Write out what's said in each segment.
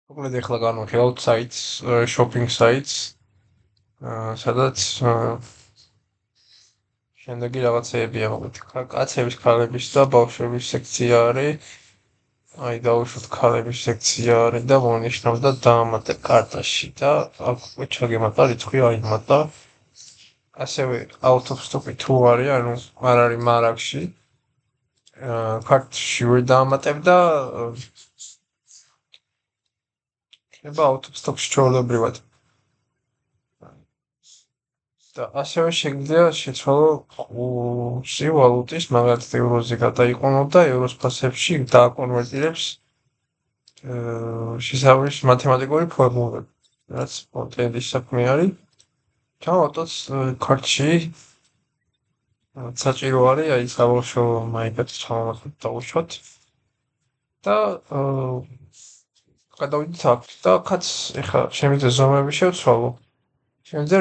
მოკლედ ეხლა განვიხილავთ საიტს, shopping sites, სადაც შემდეგი რაღაცეებია, მოკლედ კაცების, ქალების და ბავშვების სექცია არის. აი დავუშვათ ქალების სექცია არის და მონიშნავ და დაამატე კარტაში და აქ ჩაგემატა რიცხვი აიმატა. ასევე out of stock თუ არის, ანუ არ არის მარაგში. კარტში ვერ დაამატებ და შეიძლება out of stock-ში ჩვეულებრივად. და ასევე შეგვიძლია შეცვალო ყურსი ვალუტის, მაგალითად ევროზე გადაიყვანო და ევროს ფასებში დააკონვერტირებს შესაბამის მათემატიკური ფორმულები, რაც პონტენდის საქმე არის. ჩავატოთ კარტში, საჭირო არის, აი საბავშვო მაიკაც დავუშვათ და გადავიდეთ აქ და აქაც ეხლა შემიძლია ზომები შევცვალო. შემიძლია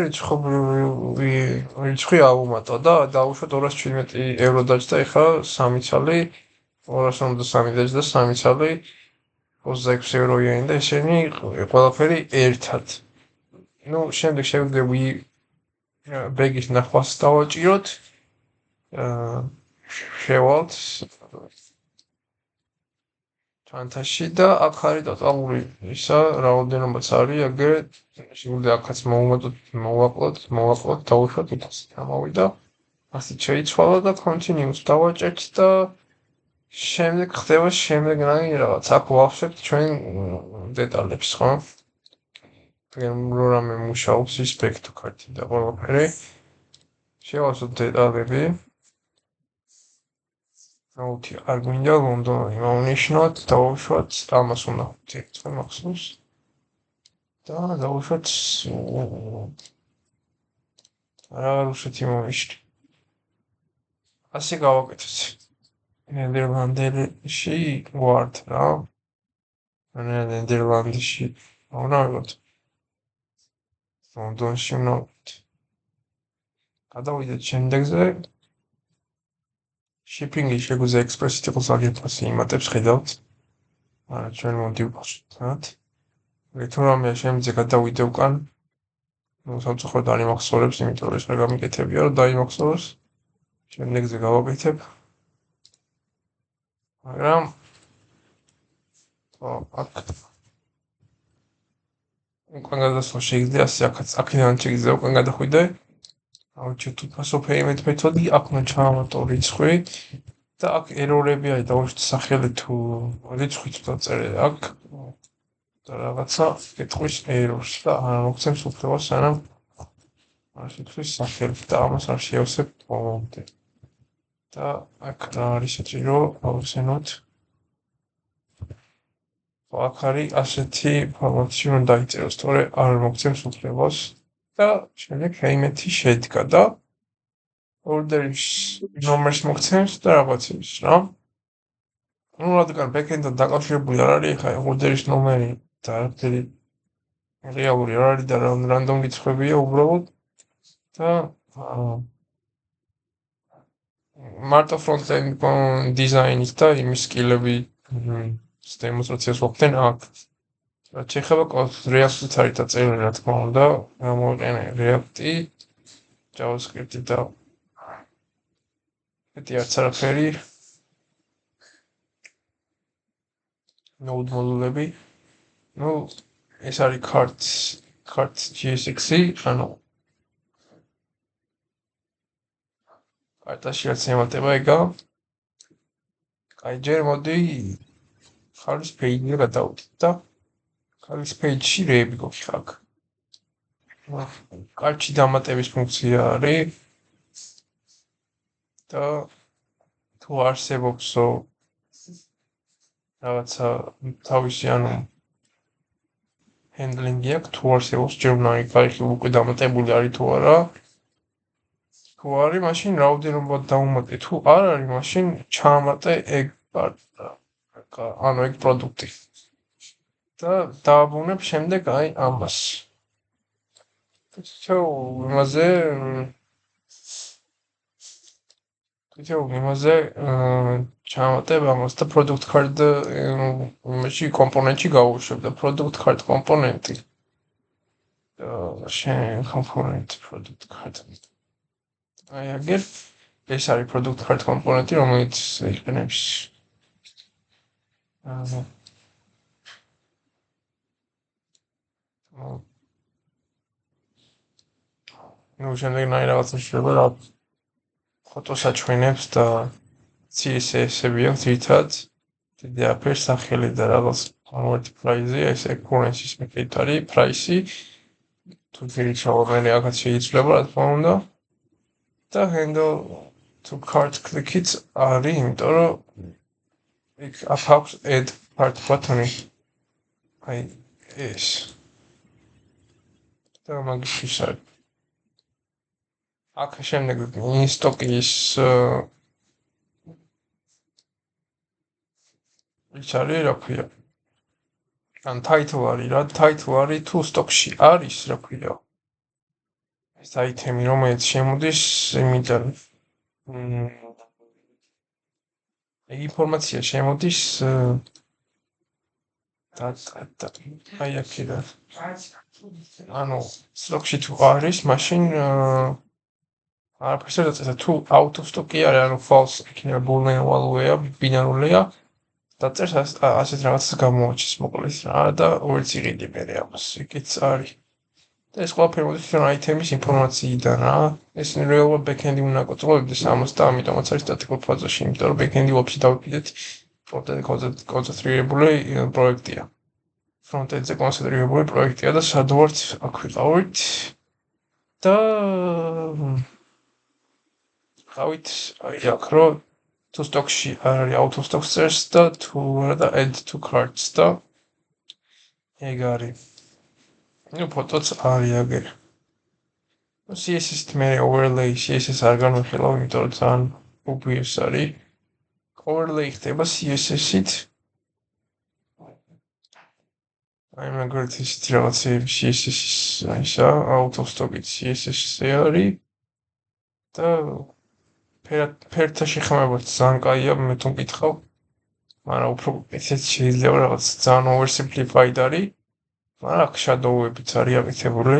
რიცხვი ავუმატო და დავუშვათ 217 ევრო დაჯდა, ეხლა 3 ცალი 253 დაჯდა 3 ცალი 26 ევროიანი და ესენი ყველაფერი ერთად. ნუ შემდეგ შეგვიძლია ბეგის ნახვას დავაჭიროთ. შევალთ ჩანთაში და აქ არის ტოტალური ისა რაოდენობაც არის, აგერ შეგვიძლია აქაც მოვაკლოთ, დავუშვათ 500 გამოვიდა. ასეთ შეიცვალა და continuous დავაჭერთ და შემდეგ ხდება შემდეგნაირი რაღაც. აქ ვავსებთ ჩვენ დეტალებს, ხო? რამე მუშაობს ის ბექთო კარტი და ყველაფერი. შევავსოთ დეტალები. აუთი არ გვინდა ლონდონი მოვნიშნოთ, დავუშვათ ამას უნდა ვთქვი მახსოვს და დავუშვათ რა რუსეთი მოვიშნი. ასე გავაკეთოთ. ნიდერლანდში ვართ რა. ნიდერლანდში უნდა ვიყოთ. ლონდონში უნდა ვიყოთ. გადავიდეთ შემდეგზე. Shipping-ი შეგვიძლია ექსპრესით იყოს აგერფასი იმატებს ხედავთ. არა, ჩვენ მოდივყავთ. თუ რამე შემიძლია გადავიდე უკან. ნუ სამწუხაროდ არ იმახსოვრებს, იმიტომ რომ ეს რა გამიკეთებია, რომ დაიმახსოვროს. შემდეგზე გავაკეთებ. მაგრამ აქ უკან გადასვლა შეიძლება, აქედან შეიძლება უკან გადახვიდე. ავჭირთ უფასო payment მეთოდი, აქ უნდა ჩავამატო რიცხვი და აქ ერორები არის, დავუშვით სახელი თუ რიცხვით დაწერე აქ და რაღაცა ეკითხვის ერორს და არ მოგცემს უფლებას, სანამ არ შეცვლის სახელი და ამას არ შევსებ ბოლომდე. და აქ რა არის საჭირო, ავხსენოთ. აქ არის ასეთი ფორმატში უნდა დაიწეროს, თორე არ მოგცემს უფლებას. და შემდეგ payment-ი შედგა და order-ის ნომერს მოგცემს და რაღაცებს რა. ნუ რადგან back-end-დან დაკავშირებული არ არის, ხა order-ის ნომერი და არაფერი რეალური არ არის და random რიცხვებია უბრალოდ და მარტო front-end დიზაინის და იმის სკილები დემონსტრაციას ვახდენ აქ. რაც შეეხება React-ით არის დაწერილი, რა თქმა უნდა, გამოვიყენე React-ი, JavaScript-ი და მეტი არც არაფერი. Node მოდულები. ნუ ეს არის cart JSX-ი, ანუ კარტაში რაც ემატება ეგა. აი ჯერ მოდი ხალის page-ზე გადავიდეთ და ხალის page-ში რეები გვაქვს აქ. კარტში დამატების ფუნქცია არის და თუ არსებობსო რაღაცა თავისი ანუ handling-ი აქვს, თუ არსებობს ჯერ უნდა იქ უკვე დამატებული არის თუ არა. თუ არის, მაშინ რაოდენობა დავუმატე, თუ არ არის, მაშინ ჩაამატე ეგ ანუ ეგ პროდუქტი. და დავაბრუნებ შემდეგ აი ამას. თითოეულ იმაზე ჩავატებ ამას და product card რომელში კომპონენტში გავუშვებ და product card კომპონენტი შენ კომპონენტ product card აი აგერ ეს არის product card კომპონენტი რომელიც იყენებს ნუ შემდეგნაირ რაღაცა შეიძლება რა ფოტოს აჩვენებს და CSS-ები აქვს ძირითადად დიდი აფერ სახელი და რაღაც convert price-ი ესე currency-ის მეთod არის price-ი თუ შეიძლება აქაც შეიძლება რა თქმა უნდა და handle to cart click-იც არის იმიტომ რომ იქ აქვს add cart button-ი აი ეს და მაგის არის აქ შემდეგ ინსტოკის ის არის რა ქვია ან title არის რა title არის თუ სტოკში არის რა ქვია ეს აიტემი რომელიც შემოდის იმიდან ინფორმაცია შემოდის და აი აქედან ანუ სტოკში თუ არის მაშინ არაფერს არ დაწესა თუ out of stock-ი არის ანუ false იქნება boolean value-ია ბინარულია დაწერს ასეთ რაღაცას გამოაჩენს მოკლედ რა და ვერც იყიდი მე ამას იქიც არის და ეს ყველაფერი მოდის ჩვენ აიტემის ინფორმაციიდან რა ეს რეალურად backend-ი უნდა კონტროლებდეს ამას და ამიტომაც არის სტატიკურ ფაზაში იმიტომ რომ backend-ი ვაფშე დავკიდეთ front-end კონცენტრირებული პროექტია front-end-ზე კონცენტრირებული პროექტია და სად ვართ აქ ვიყავით და გავით აი აქ რომ თუ სტოკში არ არის out of stock წერს და თუ არა და add to carts და ეგ არის ნუ ფოტოც არის აგერ CSS-ით მე overlay CSS არ განვიხილავ იმიტომ რომ ძალიან obvious არის overlay ხდება CSS-ით აი მაგალითად ისეთი რაღაცები CSS-ის აისა out of stock-ით CSS-ზე არის და ფერთა შეხამებაც ძალიან კაია მე თუ მკითხავ მაგრამ უფრო ესეც შეიძლება რაღაც ძალიან oversimplified არის მაგრამ აქ shadow-ებიც არის აკეთებული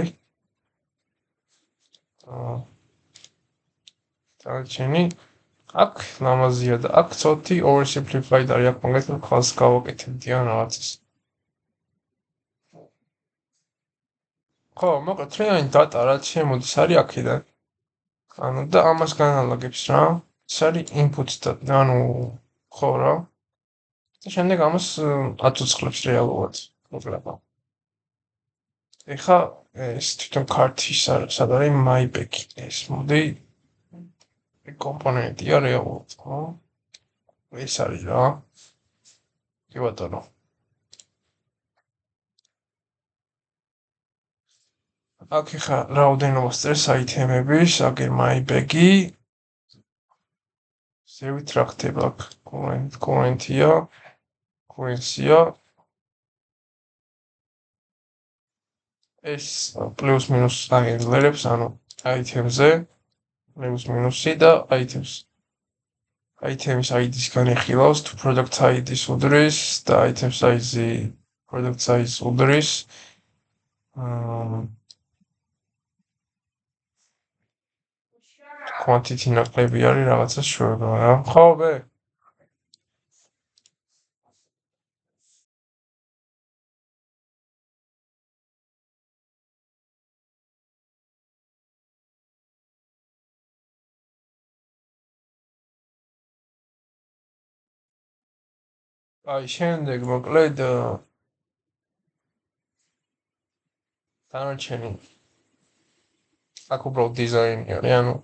წარჩენი აქ ლამაზია და აქ ცოტი oversimplified არის აქ მაგალითად ხალხს გავაკეთებდი ან რაღაცას ხო მოკლედ თლიანი data რაც შემოდის არის აქედან ანუ და ამას განალაგებს რა ეს არის input და ანუ ხო რა და შემდეგ ამას აწუწყლებს რეალურად მოკლედ ეხა ეს თვითონ კარტის სად არის myback ეს მოდი კომპონენტია რეალურად ხო ეს არის რა კი ბატონო აქ ხა რაოდენობას წერს აიტემების, აგერ myback-ი. ზევით რა ხდება აქ? current-ია, currency-ია. ეს პლუს მინუს აღიარებს, ანუ აიტემზე პლუს მინუსი და აიტემს. აიტემის ID-ს განიხილავს, თუ product ID-ს უდრის და item size-ი product size უდრის. quantity ნაკლები არის რაღაცა შუება რა. ხო ბე? აი შემდეგ მოკლედ დანარჩენი აქ უბრალოდ დიზაინი არის, ანუ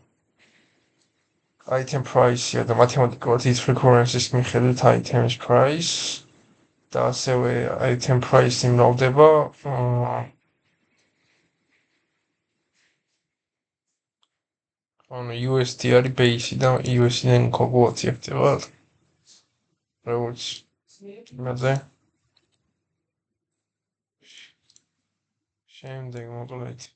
item price-ია და მათემატიკურად its recurrence-ის მიხედვით items price და ასევე item price-ი მრავლდება ანუ USD არის base-ი და USD-დან კალკულაცია ხდება. როგორც იმაზე შემდეგ მოკლედ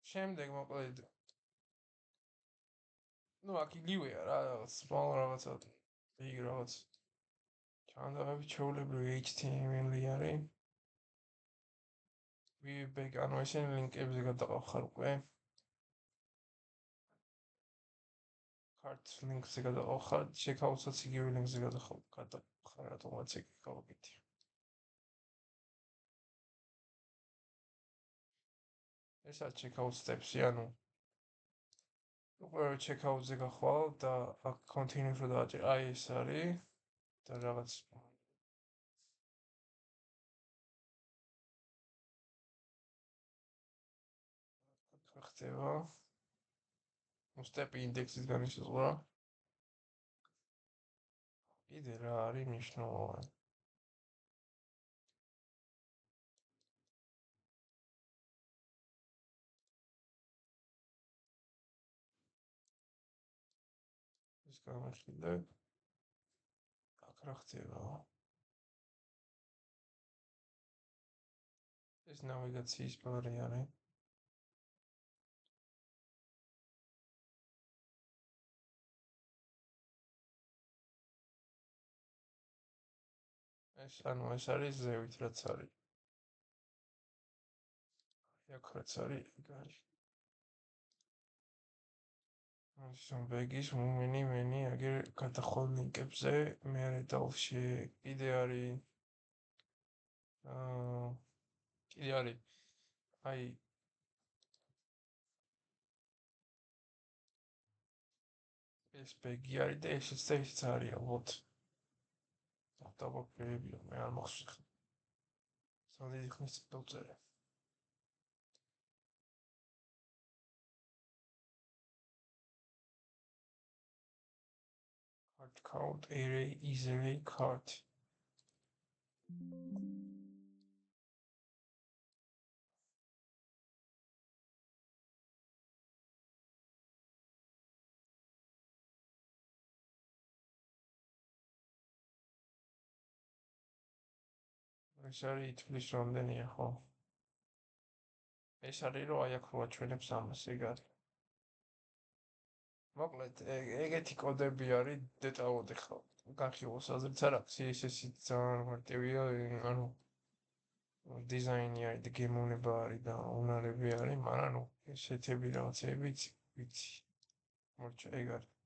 შემდეგ მოკლედ ну აქ იგივეა რა რაღაც small რაღაცა big რაღაც ჩანდაღები ჩვეულებრივი HTML-ი არის ვიბეგ ანუ ესენი ლინკებზე გადაყავხარ უკვე ქართ ლინკზე გადაყავხარ checkout-საც იგივე ლინკზე გადაყავხარ რატომაც ეგ გავაკეთე ესა checkout steps-ი ანუ უკვე checkout-ზე გახვალ და აქ continue-ს რო დავაჭერ აი ეს არის და რაღაც აქ ხდება სტეპი ინდექსის განისაზღვრა კიდე რა არის მნიშვნელოვანი ეს გამიხილებ აქ რა ხდება ეს ნავიგაციის ბარი არის ეს ანუ ეს არის ზევით რაც არის აქ რაც არის ეგ არის ბეგის მუმენი მენი აგერ გადახვალ ლინკებზე მე რედალში კიდე არის კიდე არის აი ეს ბეგი არის და ესეც და ესეც არის ალბათ დავაკვირვებია მე არ მახსოვს სანამ ხნის დავწერე card count array is array card ეს არის ითვლის რამდენია ხო ეს არის რომ აი აქ რო აჩვენებს ამას ეგ არის მოკლედ ეგეთი კოდები არის დეტალურად ხო განხილავს აზრიც არ აქვს CSS-ი ძალიან მარტივია ანუ დიზაინი არის და გემოვნება არის და უნარები არის მაგრამ ნუ ესეთები რაღაცები ვიცი მორჩა ეგ არის